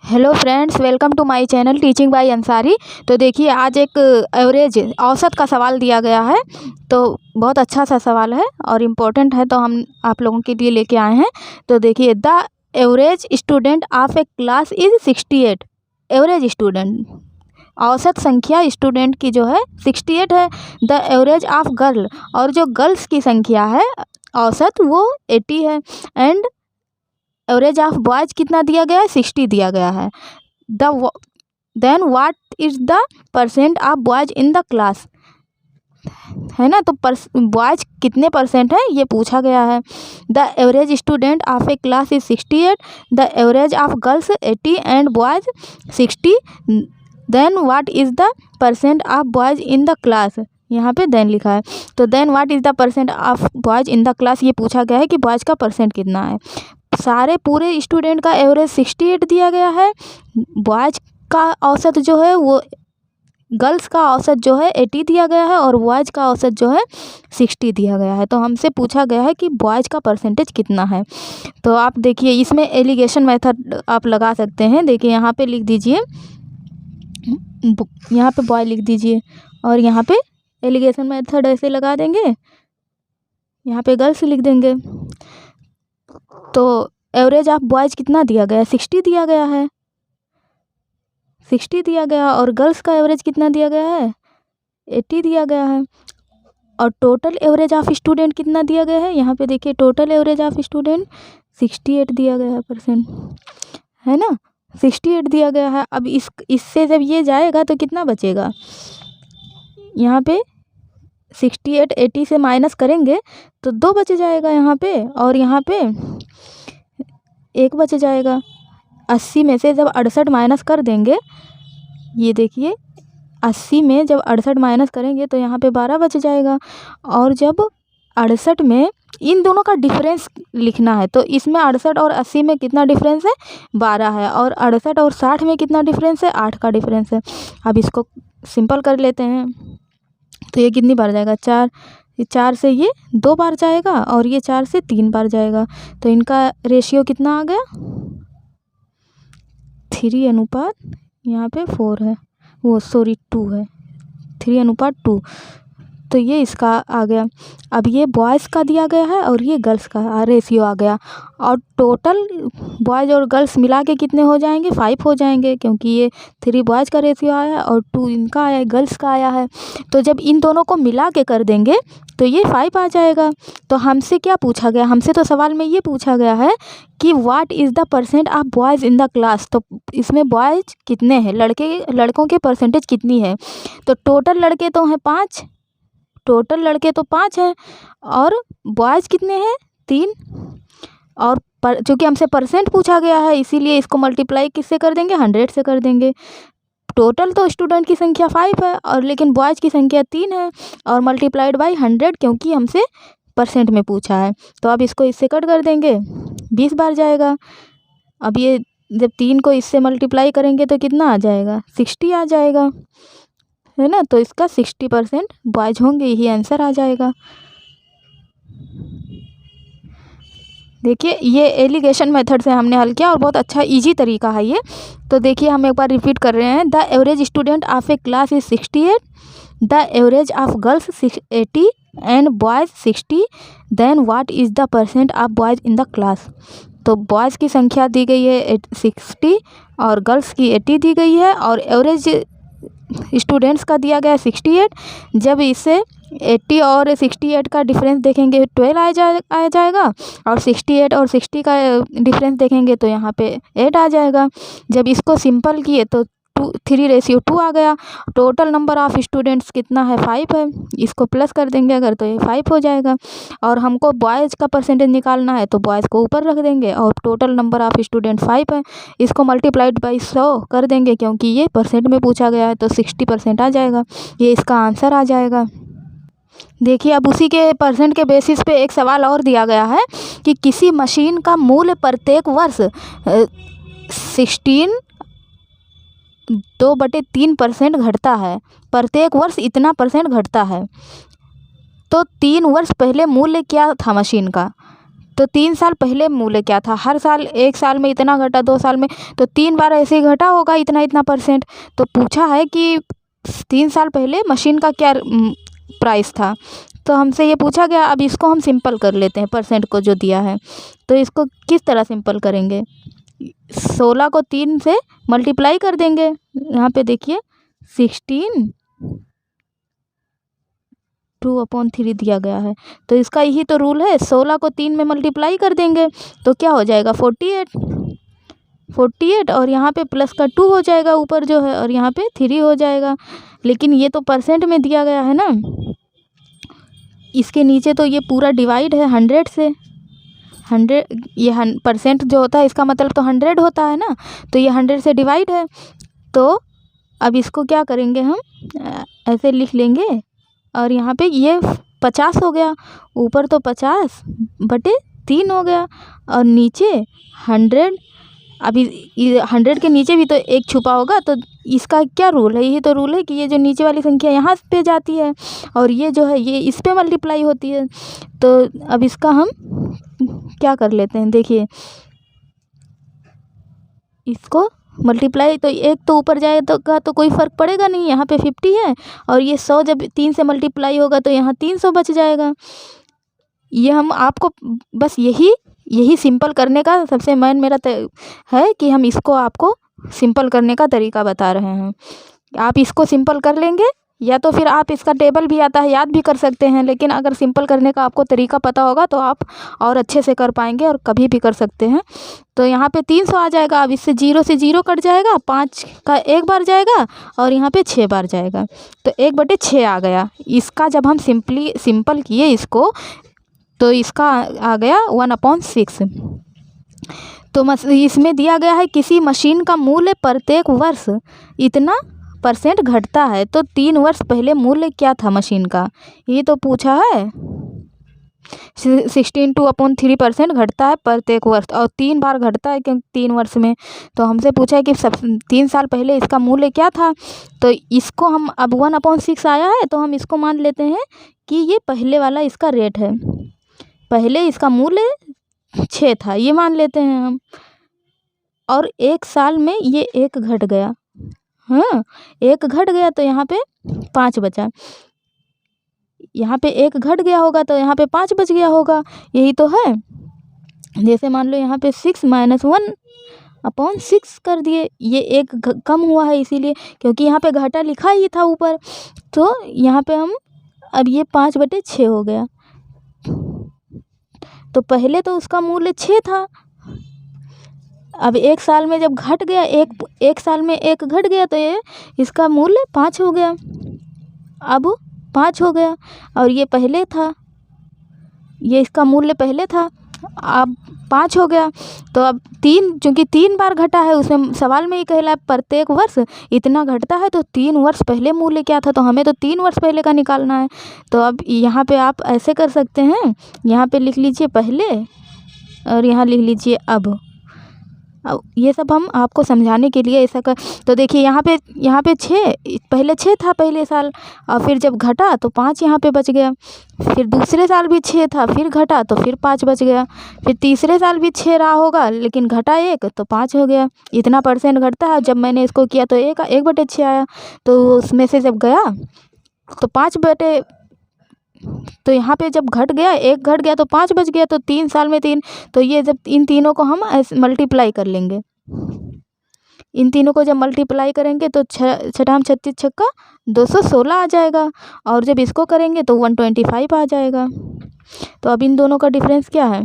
Hello friends, welcome to my channel teaching by Ansari. तो देखिए, आज एक एवरेज औसत का सवाल दिया गया है। तो बहुत अच्छा सा सवाल है और इम्पोर्टेंट है, तो हम आप लोगों के लिए लेके आए हैं। तो देखिए, the average student of a class is 68। Average student, औसत संख्या स्टूडेंट की जो है 68 है। द एवरेज ऑफ गर्ल, और जो गर्ल्स की संख्या है औसत वो 80 है। एंड एवरेज ऑफ बॉयज कितना दिया गया है? 60 दिया गया है। Then what is the percent of boys in the class, है ना। तो बॉयज कितने परसेंट है ये पूछा गया है। The average student of a class is 68, the average of girls 80 and boys 60। Then what is the percent of boys in the class, यहाँ पे देन लिखा है। तो then what is the percent of boys in the class, ये पूछा गया है कि बॉयज का परसेंट कितना है। सारे पूरे स्टूडेंट का एवरेज 68 दिया गया है। बॉयज का औसत जो है वो, गर्ल्स का औसत जो है 80 दिया गया है और बॉयज का औसत जो है 60 दिया गया है। तो हमसे पूछा गया है कि बॉयज का परसेंटेज कितना है। तो आप देखिए, इसमें एलिगेशन मेथड आप लगा सकते हैं। देखिए, यहाँ पे लिख दीजिए, यहाँ पे बॉय लिख दीजिए और यहाँ पे एलिगेशन मेथड ऐसे लगा देंगे, यहाँ पे गर्ल्स लिख देंगे। तो एवरेज ऑफ बॉयज कितना दिया गया है? 60 दिया गया है, 60 दिया गया। और गर्ल्स का एवरेज कितना दिया गया है? 80 दिया गया है। और टोटल एवरेज ऑफ स्टूडेंट कितना दिया गया है? यहाँ पे देखिए, टोटल एवरेज ऑफ स्टूडेंट 68 दिया गया है परसेंट, है ना। 68 दिया गया है। अब इससे जब ये जाएगा तो कितना बचेगा? यहाँ पे 68 80 से माइनस करेंगे तो 2 बच जाएगा यहाँ पे, और यहाँ पे 1 बच जाएगा। 80 में से जब 68 माइनस कर देंगे, ये देखिए 80 में जब 68 माइनस करेंगे तो यहाँ पे 12 बच जाएगा। और जब 68 में इन दोनों का डिफरेंस लिखना है, तो इसमें 68 और 80 में कितना डिफरेंस है? 12 है। और 68 और 60 में कितना डिफरेंस है? 8 का डिफरेंस है। अब इसको सिंपल कर लेते हैं। तो ये कितनी बार जाएगा? 4। 4 से ये 2 बार जाएगा और ये 4 से 3 बार जाएगा। तो इनका रेशियो कितना आ गया? 3:, यहाँ पे 4 है, वो सॉरी 2 है, 3:2। तो ये इसका आ गया। अब ये बॉयज़ का दिया गया है और ये गर्ल्स का रेशियो आ गया। और टोटल बॉयज़ और गर्ल्स मिला के कितने हो जाएंगे? 5 हो जाएंगे, क्योंकि ये 3 बॉयज़ का रेशियो आया है और 2 इनका आया है, गर्ल्स का आया है। तो जब इन दोनों को मिला के कर देंगे तो ये 5 आ जाएगा। तो हमसे क्या पूछा गया? हमसे तो सवाल में ये पूछा गया है कि what is the percent of boys in the class. तो इसमें बॉयज़ कितने हैं, लड़कों के परसेंटेज कितनी है? तो टोटल लड़के तो हैं 5, टोटल लड़के तो 5 हैं और बॉयज़ कितने हैं? 3। और चूँकि हमसे परसेंट पूछा गया है, इसीलिए इसको मल्टीप्लाई किससे कर देंगे? 100 से कर देंगे। टोटल तो स्टूडेंट की संख्या 5 है और लेकिन बॉयज़ की संख्या 3 है, और मल्टीप्लाइड बाई 100, क्योंकि हमसे परसेंट में पूछा है। तो अब इसको इससे कट कर देंगे, 20 बार जाएगा। अब ये जब 3 को इससे मल्टीप्लाई करेंगे तो कितना आ जाएगा? 60 आ जाएगा, है ना। तो इसका 60% बॉयज़ होंगे, यही आंसर आ जाएगा। देखिए, ये एलिगेशन मेथड से हमने हल किया और बहुत अच्छा इजी तरीका है ये। तो देखिए, हम एक बार रिपीट कर रहे हैं। The average student of a class is 68, the average of girls 80 and boys 60। Then what is the percent of boys in the class. तो बॉयज़ की संख्या दी गई है 60 और गर्ल्स की 80 दी गई है, और एवरेज स्टूडेंट्स का दिया गया है 68। जब इसे 80 और 68 का डिफरेंस देखेंगे 12 आ जाएगा, और 68 और 60 का डिफरेंस देखेंगे तो यहाँ पे 8 आ जाएगा। जब इसको सिंपल किए तो 3:2 आ गया। टोटल नंबर ऑफ़ स्टूडेंट्स कितना है? 5 है। इसको प्लस कर देंगे अगर तो ये 5 हो जाएगा। और हमको बॉयज़ का परसेंटेज निकालना है, तो बॉयज़ को ऊपर रख देंगे, और टोटल नंबर ऑफ़ स्टूडेंट 5 है। इसको मल्टीप्लाइड बाई 100 कर देंगे, क्योंकि ये परसेंट में पूछा गया है, तो 60% आ जाएगा। ये इसका आंसर आ जाएगा। देखिए, अब उसी के परसेंट के बेसिस पे एक सवाल और दिया गया है कि किसी मशीन का मूल्य प्रत्येक वर्ष 16 2/3% घटता है। प्रत्येक वर्ष इतना परसेंट घटता है। तो 3 वर्ष पहले मूल्य क्या था मशीन का? तो 3 साल पहले मूल्य क्या था, हर साल 1 साल में इतना घटा, 2 साल में, तो 3 बार ऐसे ही घटा होगा इतना इतना परसेंट। तो पूछा है कि 3 साल पहले मशीन का क्या प्राइस था, तो हमसे ये पूछा गया। अब इसको हम सिंपल कर लेते हैं परसेंट को जो दिया है। तो इसको किस तरह सिंपल करेंगे, 16 को 3 से मल्टीप्लाई कर देंगे। यहाँ पे देखिए 16 2/3 दिया गया है, तो इसका यही तो रूल है, 16 को 3 में मल्टीप्लाई कर देंगे तो क्या हो जाएगा 48 और यहाँ पे प्लस का 2 हो जाएगा ऊपर जो है, और यहाँ पे 3 हो जाएगा। लेकिन ये तो परसेंट में दिया गया है ना, इसके नीचे तो ये पूरा डिवाइड है 100 से। 100 ये परसेंट जो होता है इसका मतलब तो 100 होता है ना, तो ये 100 से डिवाइड है। तो अब इसको क्या करेंगे हम, ऐसे लिख लेंगे, और यहाँ पे ये 50 हो गया, ऊपर तो 50/3 हो गया, और नीचे 100। अभी 100 के नीचे भी तो एक छुपा होगा, तो इसका क्या रूल है, यही तो रूल है कि ये जो नीचे वाली संख्या यहाँ पे जाती है और ये जो है ये इस पे मल्टीप्लाई होती है। तो अब इसका हम क्या कर लेते हैं, देखिए इसको मल्टीप्लाई, तो एक तो ऊपर जाएगा तो कोई फ़र्क पड़ेगा नहीं, यहाँ पे 50 है, और ये 100 जब 3 से मल्टीप्लाई होगा तो यहाँ 300 बच जाएगा। ये हम आपको बस यही सिंपल करने का सबसे मेन मेरा है कि हम इसको आपको सिंपल करने का तरीका बता रहे हैं। आप इसको सिंपल कर लेंगे, या तो फिर आप इसका टेबल भी आता है याद भी कर सकते हैं, लेकिन अगर सिंपल करने का आपको तरीका पता होगा तो आप और अच्छे से कर पाएंगे और कभी भी कर सकते हैं। तो यहाँ पे 300 आ जाएगा। अब इससे 0 से 0 कट जाएगा, 5 का एक बार जाएगा और यहाँ पे 6 बार जाएगा, तो 1/6 आ गया। इसका जब हम सिंपल किए इसको, तो इसका आ गया 1/6। तो इसमें दिया गया है किसी मशीन का मूल्य प्रत्येक वर्ष इतना % घटता है, तो 3 वर्ष पहले मूल्य क्या था मशीन का, ये तो पूछा है। 16 2/3% घटता है प्रत्येक वर्ष, और 3 बार घटता है क्योंकि 3 वर्ष में। तो हमसे पूछा है कि 3 साल पहले इसका मूल्य क्या था, तो इसको हम अब 1/6 आया है तो हम इसको मान लेते हैं कि ये पहले वाला इसका रेट है, पहले इसका मूल्य 6 था, ये मान लेते हैं हम। और 1 साल में ये 1 घट गया, हाँ 1 घट गया तो यहाँ पे 5 बचा, यहाँ पे 1 घट गया होगा तो यहाँ पे 5 बच गया होगा, यही तो है। जैसे मान लो यहाँ पे 6 - 1/6 कर दिए, ये 1 कम हुआ है इसीलिए, क्योंकि यहाँ पे घाटा लिखा ही था ऊपर, तो यहाँ पे हम अब ये 5/6 हो गया। तो पहले तो उसका मूल्य 6 था, अब 1 साल में जब घट गया, एक साल में 1 घट गया तो ये इसका मूल्य 5 हो गया, अब 5 हो गया। और ये पहले था, ये इसका मूल्य पहले था, अब 5 हो गया। तो अब 3, चूँकि 3 बार घटा है, उसमें सवाल में ही कहला प्रत्येक वर्ष इतना घटता है, तो 3 वर्ष पहले मूल्य क्या था, तो हमें तो 3 वर्ष पहले का निकालना है। तो अब यहाँ पे आप ऐसे कर सकते हैं, यहाँ पे लिख लीजिए पहले और यहाँ लिख लीजिए अब ये सब हम आपको समझाने के लिए ऐसा कर। तो देखिए यहाँ पे 6 पहले 6 था पहले साल, और फिर जब घटा तो 5 यहाँ पे बच गया, फिर दूसरे साल भी 6 था, फिर घटा तो फिर 5 बच गया, फिर तीसरे साल भी 6 रहा होगा लेकिन घटा 1 तो 5 हो गया। इतना % घटता है। जब मैंने इसको किया तो 1/6 आया, तो उसमें से जब गया तो 5 बटे, तो यहाँ पे जब घट गया 1 घट गया तो 5 बच गया, तो 3 साल में 3, तो ये जब इन तीनों को हम ऐसे मल्टीप्लाई कर लेंगे, इन तीनों को जब मल्टीप्लाई करेंगे तो 6 36 छक्का 216 आ जाएगा, और जब इसको करेंगे तो 125 आ जाएगा। तो अब इन दोनों का डिफरेंस क्या है,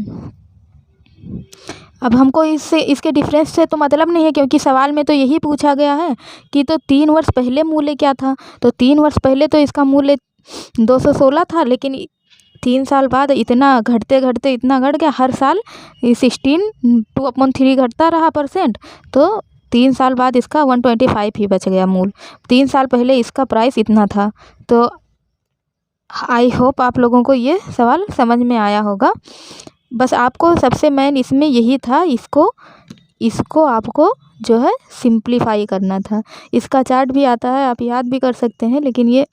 अब हमको इसके डिफरेंस से तो मतलब नहीं है, क्योंकि सवाल में तो यही पूछा गया है कि तो 3 वर्ष पहले मूल्य क्या था, तो 3 वर्ष पहले तो इसका मूल्य 216 था, लेकिन 3 साल बाद इतना घटते घटते इतना घट गया, हर साल 16 2/3 घटता रहा %, तो 3 साल बाद इसका 125 ही बच गया मूल। 3 साल पहले इसका प्राइस इतना था। तो आई होप आप लोगों को ये सवाल समझ में आया होगा। बस आपको सबसे मेन इसमें यही था, इसको आपको जो है सिंप्लीफाई करना था। इसका चार्ट भी आता है, आप याद भी कर सकते हैं, लेकिन ये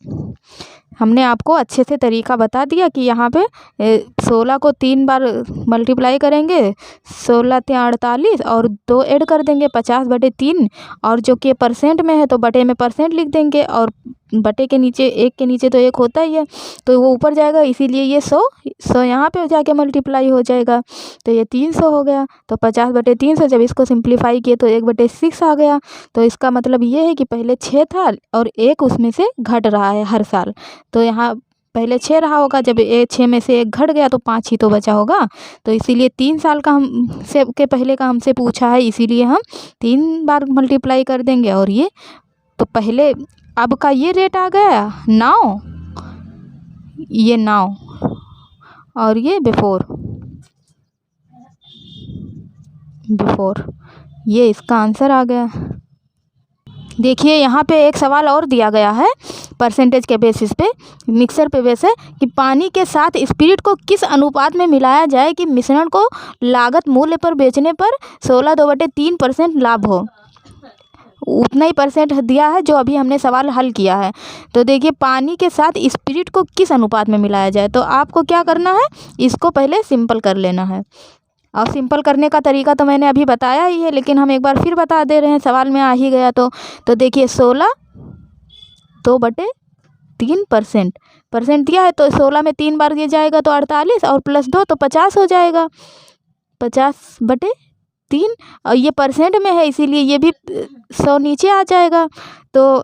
हमने आपको अच्छे से तरीका बता दिया कि यहाँ पे 16 को 3 बार मल्टीप्लाई करेंगे, 16 × 48 और 2 ऐड कर देंगे 50/3, और जो कि परसेंट में है तो बटे में परसेंट लिख देंगे, और बटे के नीचे 1 के नीचे तो 1 होता ही है तो वो ऊपर जाएगा, इसीलिए ये 100 यहाँ पे जाके मल्टीप्लाई हो जाएगा, तो ये 300 हो गया। तो 50/300 जब इसको सिंप्लीफाई किए तो 1/6 आ गया। तो इसका मतलब ये है कि पहले 6 था और 1 उसमें से घट रहा है हर साल। तो यहाँ पहले 6 रहा होगा, जब 6 में से 1 घट गया तो 5 ही तो बचा होगा। तो इसीलिए 3 साल का हमसे के पहले का हमसे पूछा है, इसीलिए हम 3 बार मल्टीप्लाई कर देंगे। और ये तो पहले अब का ये रेट आ गया 9, ये 9 और ये बिफोर, ये इसका आंसर आ गया। देखिए यहाँ पे एक सवाल और दिया गया है परसेंटेज के बेसिस पे, मिक्सर पे बेस है कि पानी के साथ स्पिरिट को किस अनुपात में मिलाया जाए कि मिश्रण को लागत मूल्य पर बेचने पर 16/3% लाभ हो। उतना ही परसेंट दिया है जो अभी हमने सवाल हल किया है। तो देखिए पानी के साथ स्पिरिट को किस अनुपात में मिलाया जाए, तो आपको क्या करना है, इसको पहले सिंपल कर लेना है। और सिंपल करने का तरीका तो मैंने अभी बताया ही है, लेकिन हम एक बार फिर बता दे रहे हैं, सवाल में आ ही गया तो देखिए 16 2/3% परसेंट दिया है, तो 16 में 3 बार ये जाएगा तो 48 और +2 तो 50 हो जाएगा, 50/3। और ये परसेंट में है इसीलिए ये भी 100 नीचे आ जाएगा। तो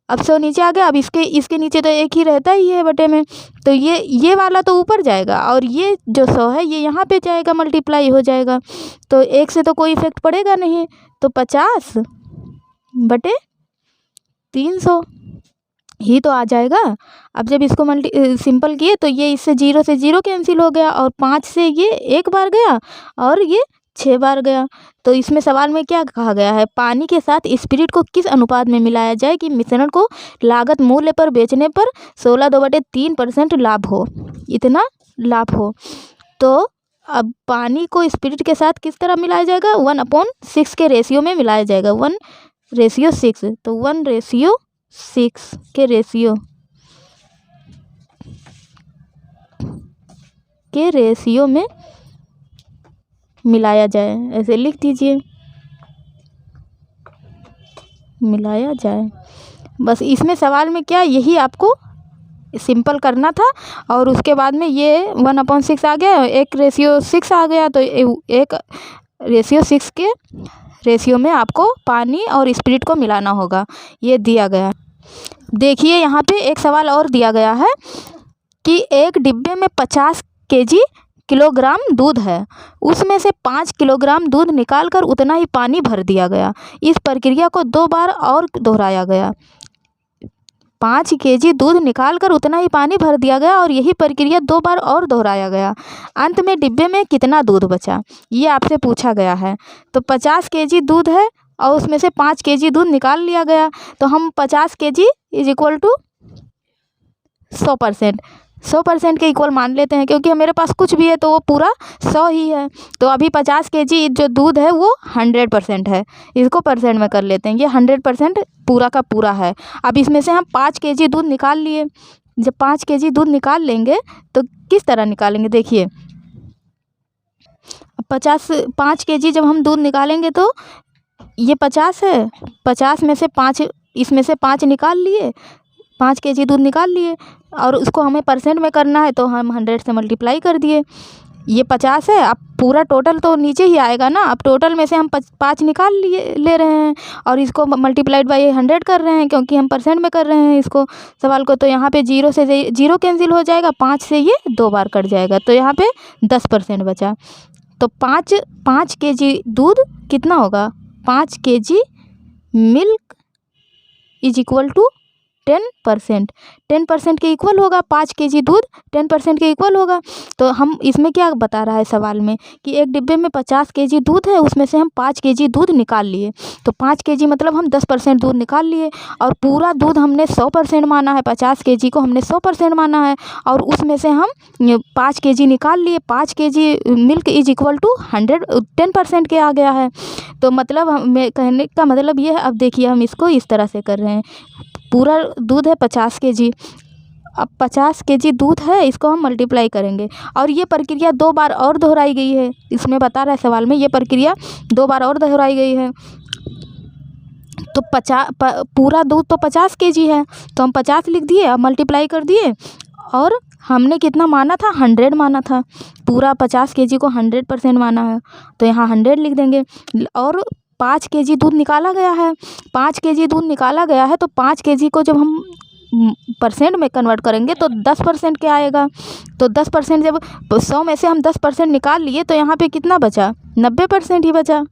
अब 100 नीचे आ गया, अब इसके नीचे तो 1 ही रहता ही है बटे में, तो ये वाला तो ऊपर जाएगा और ये जो 100 है ये यहाँ पे जाएगा, मल्टीप्लाई हो जाएगा। तो 1 से तो कोई इफेक्ट पड़ेगा नहीं, तो 50/300 ही तो आ जाएगा। अब जब इसको सिंपल किए तो ये इससे 0 से 0 कैंसिल हो गया, और 5 से ये 1 बार गया और ये 6 बार गया। तो इसमें सवाल में क्या कहा गया है, पानी के साथ स्पिरिट को किस अनुपात में मिलाया जाए कि मिश्रण को लागत मूल्य पर बेचने पर 16/3% लाभ हो, इतना लाभ हो। तो अब पानी को स्पिरिट के साथ किस तरह मिलाया जाएगा, 1/6 के रेशियो में मिलाया जाएगा, 1/6। तो 1/6 के रेशियो में मिलाया जाए, ऐसे लिख दीजिए, मिलाया जाए। बस इसमें सवाल में क्या, यही आपको सिंपल करना था, और उसके बाद में ये 1/6 आ गया, 1/6 आ गया, तो 1/6 के रेशियो में आपको पानी और स्पिरिट को मिलाना होगा, ये दिया गया। देखिए यहाँ पे एक सवाल और दिया गया है कि एक डिब्बे में 50 किलोग्राम दूध है, उसमें से 5 किलोग्राम दूध निकालकर उतना ही पानी भर दिया गया। इस प्रक्रिया को 2 बार और दोहराया गया। 5 केजी दूध निकालकर उतना ही पानी भर दिया गया और यही प्रक्रिया 2 बार और दोहराया गया। अंत में डिब्बे में कितना दूध बचा, ये आपसे पूछा गया है। तो 50 केजी दूध है और उसमें से 5 केजी दूध निकाल लिया गया, तो हम 50 केजी = 100% के इक्वल मान लेते हैं, क्योंकि मेरे पास कुछ भी है तो वो पूरा 100 ही है। तो अभी 50 केजी जो दूध है वो 100% है, इसको परसेंट में कर लेते हैं, ये 100% पूरा का पूरा है। अब इसमें से हम 5 केजी दूध निकाल लिए, जब 5 केजी दूध निकाल लेंगे तो किस तरह निकालेंगे, देखिए 5 केजी जब हम दूध निकालेंगे तो ये 50 है, 50 में से 5, इसमें से 5 निकाल लिए, 5 केजी दूध निकाल लिए, और उसको हमें परसेंट में करना है तो हम 100 से मल्टीप्लाई कर दिए। ये 50 है, अब पूरा टोटल तो नीचे ही आएगा ना, अब टोटल में से हम 5 निकाल ले रहे हैं और इसको मल्टीप्लाइड बाय 100 कर रहे हैं, क्योंकि हम परसेंट में कर रहे हैं इसको सवाल को। तो यहाँ पे 0 से 0 कैंसिल हो जाएगा, 5 से ये 2 बार कट जाएगा, तो यहाँ पे 10% बचा। तो 5 केजी दूध कितना होगा, 5 केजी मिल्क = 10% के इक्वल होगा, 5 केजी दूध 10% के इक्वल होगा। तो हम इसमें क्या बता रहा है सवाल में कि एक डिब्बे में 50 केजी दूध है, उसमें से हम 5 केजी दूध निकाल लिए, तो 5 केजी मतलब हम 10% दूध निकाल लिए, और पूरा दूध हमने 100% माना है, 50 केजी को हमने 100% माना है, और उसमें से हम 5 केजी निकाल लिए, 5 केजी मिल्क = 10% के आ गया है। तो मतलब हमें कहने का मतलब ये है, अब देखिए हम इसको इस तरह से कर रहे हैं, पूरा दूध है 50 केजी अब 50 kg दूध है, इसको हम मल्टीप्लाई करेंगे और ये प्रक्रिया 2 बार और दोहराई गई है। इसमें बता रहा है सवाल में, ये प्रक्रिया 2 बार और दोहराई गई है। तो पूरा दूध तो 50 kg है, तो हम 50 लिख दिए, अब मल्टीप्लाई कर दिए और हमने कितना माना था, 100 माना था। पूरा 50 kg को 100% माना है, तो यहाँ 100 लिख देंगे। और 5 kg दूध निकाला गया है, 5 kg दूध निकाला गया है, तो 5 kg को जब हम परसेंट में कन्वर्ट करेंगे तो 10% क्या आएगा। तो 10% जब 100 में से हम 10% निकाल लिए तो यहाँ पे कितना बचा, 90% ही बचा।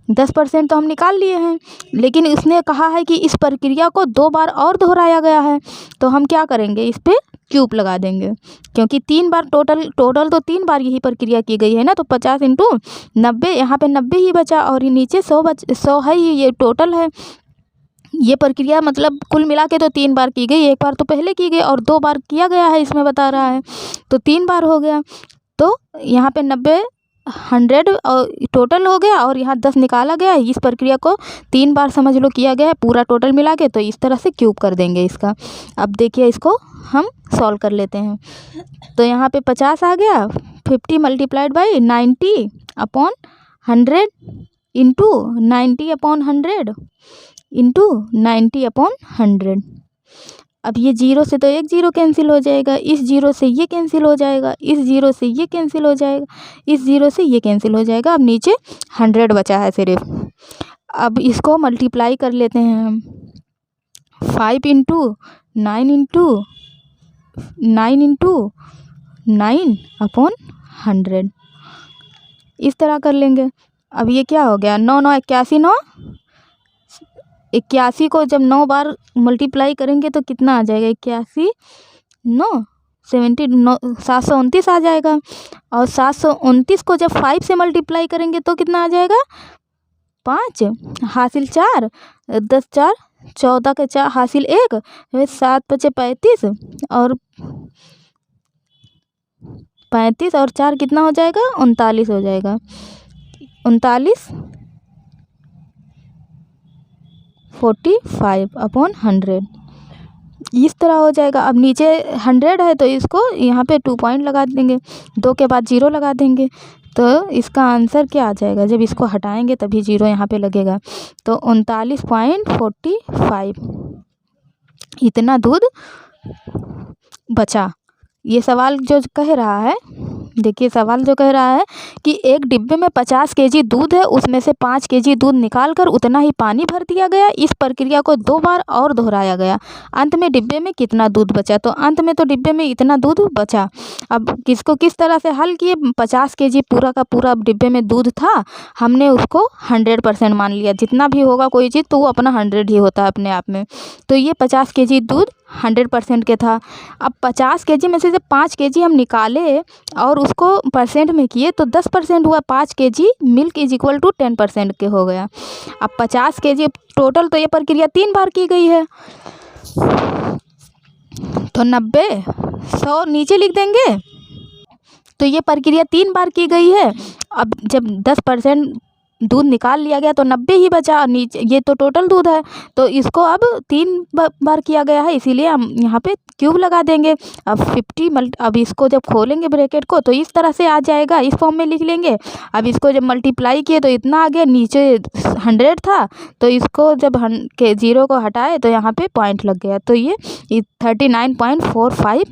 10% तो हम निकाल लिए हैं, लेकिन उसने कहा है कि इस प्रक्रिया को 2 बार और दोहराया गया है, तो हम क्या करेंगे, इस पर क्यूब लगा देंगे, क्योंकि 3 बार टोटल तो 3 बार यही प्रक्रिया की गई है ना। तो 50 इंटू 90, यहाँ पे 90 ही बचा और ये नीचे 100 है ही, ये टोटल है। ये प्रक्रिया मतलब कुल मिला के तो 3 बार की गई, एक बार तो पहले की गई और 2 बार किया गया है, इसमें बता रहा है, तो 3 बार हो गया। तो यहाँ पे 90 100 और टोटल हो गया और यहाँ 10 निकाला गया। इस प्रक्रिया को 3 बार समझ लो किया गया है, पूरा टोटल मिला के। तो इस तरह से क्यूब कर देंगे इसका। अब देखिए इसको हम सॉल्व कर लेते हैं। तो यहाँ पे 50 आ गया, 50 मल्टीप्लाइड बाई 90/100 इंटू 90/100 इंटू 90/100। अब ये 0 से तो एक 0 कैंसिल हो जाएगा, इस 0 से ये कैंसिल हो जाएगा, इस 0 से ये कैंसिल हो जाएगा, इस 0 से ये कैंसिल हो जाएगा। अब नीचे 100 बचा है सिर्फ। अब इसको मल्टीप्लाई कर लेते हैं हम। 5 इंटू 9 इंटू 9 इंटू 9/100 इस तरह कर लेंगे। अब ये क्या हो गया, 9 9 81, 9 81 को जब 9 बार मल्टीप्लाई करेंगे तो कितना आ जाएगा, 81 9 729 आ जाएगा। और 729 को जब 5 से मल्टीप्लाई करेंगे तो कितना आ जाएगा, 5 हासिल 4, 10 4 14 के 4 हासिल 1, 7 5 35 और 35 और 4 कितना हो जाएगा, 39 हो जाएगा। 39 45/100 इस तरह हो जाएगा। अब नीचे 100 है तो इसको यहाँ पे 2 पॉइंट लगा देंगे, 2 के बाद 0 लगा देंगे। तो इसका आंसर क्या आ जाएगा, जब इसको हटाएंगे तभी 0 यहाँ पे लगेगा। तो 39.45 इतना दूध बचा। ये सवाल जो कह रहा है, देखिए सवाल जो कह रहा है कि एक डिब्बे में 50 kg दूध है, उसमें से 5 kg दूध निकालकर उतना ही पानी भर दिया गया। इस प्रक्रिया को 2 बार और दोहराया गया। अंत में डिब्बे में कितना दूध बचा। तो अंत में तो डिब्बे में इतना दूध बचा। अब किसको किस तरह से हल किए, 50 kg पूरा का पूरा डिब्बे में दूध था, हमने उसको 100% मान लिया। जितना भी होगा कोई चीज़ तो वो अपना 100 ही होता है अपने आप में। तो ये 50 kg दूध 100% के था। अब 50 kg में से जब 5 kg हम निकाले और उसको परसेंट में किए तो 10% हुआ। 5 kg milk is equal to 10% के हो गया। अब 50 kg टोटल तो ये प्रक्रिया 3 बार की गई है, तो 90 100 नीचे लिख देंगे। तो ये प्रक्रिया 3 बार की गई है। अब जब 10% दूध निकाल लिया गया तो 90 ही बचा। नीचे ये तो टोटल दूध है, तो इसको अब 3 बार किया गया है, इसीलिए हम यहाँ पे क्यूब लगा देंगे। अब 50 अब इसको जब खोलेंगे ब्रैकेट को तो इस तरह से आ जाएगा, इस फॉर्म में लिख लेंगे। अब इसको जब मल्टीप्लाई किए तो इतना आ गया, नीचे 100 था तो इसको जब 0 को हटाए तो यहाँ पे पॉइंट लग गया। तो ये 39.45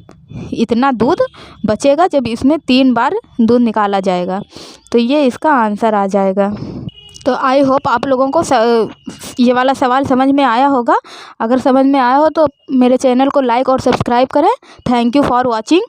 इतना दूध बचेगा जब इसमें 3 बार दूध निकाला जाएगा। तो ये इसका आंसर आ जाएगा। तो आई होप आप लोगों को ये वाला सवाल समझ में आया होगा। अगर समझ में आया हो तो मेरे चैनल को लाइक और सब्सक्राइब करें। Thank you for watching.